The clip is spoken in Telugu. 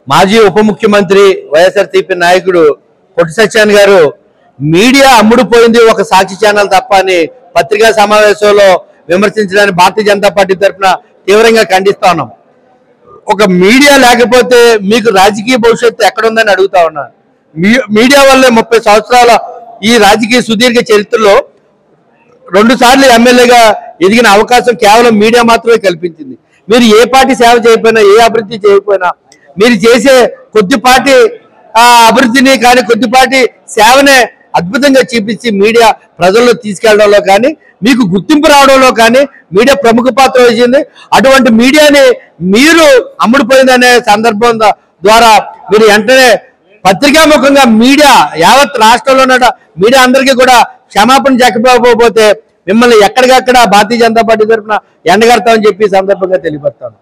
మాజీ ఉప ముఖ్యమంత్రి వైఎస్ఆర్సీపీ నాయకుడు పొట్టి సత్యాన్ గారు మీడియా అమ్ముడుపోయింది ఒక సాక్షి ఛానల్ తప్ప అని పత్రికా సమావేశంలో విమర్శించడాన్ని భారతీయ జనతా పార్టీ తరఫున తీవ్రంగా ఖండిస్తా ఉన్నాం. ఒక మీడియా లేకపోతే మీకు రాజకీయ భవిష్యత్తు ఎక్కడుందని అడుగుతా ఉన్నాను. మీడియా వల్లే 30 సంవత్సరాల ఈ రాజకీయ సుదీర్ఘ చరిత్రలో 2 సార్లు ఎమ్మెల్యేగా ఎదిగిన అవకాశం కేవలం మీడియా మాత్రమే కల్పించింది. మీరు ఏ పార్టీ సేవ చేయకపోయినా, ఏ అభివృద్ధి చేయకపోయినా, మీరు చేసే కొద్దిపాటి అభివృద్ధిని కానీ కొద్దిపాటి సేవనే అద్భుతంగా చూపించి మీడియా ప్రజల్లో తీసుకెళ్లడంలో కానీ, మీకు గుర్తింపు రావడంలో కానీ మీడియా ప్రముఖ పాత్ర వహించింది. అటువంటి మీడియాని మీరు అమ్ముడుపోయిందనే సందర్భం ద్వారా మీరు వెంటనే పత్రికాముఖంగా మీడియా యావత్ రాష్ట్రంలో ఉన్న మీడియా అందరికీ కూడా క్షమాపణ చెప్పకపోతే మిమ్మల్ని ఎక్కడికక్కడ భారతీయ జనతా పార్టీ తరఫున ఎండగడతామని చెప్పి సందర్భంగా తెలియపరుస్తాను.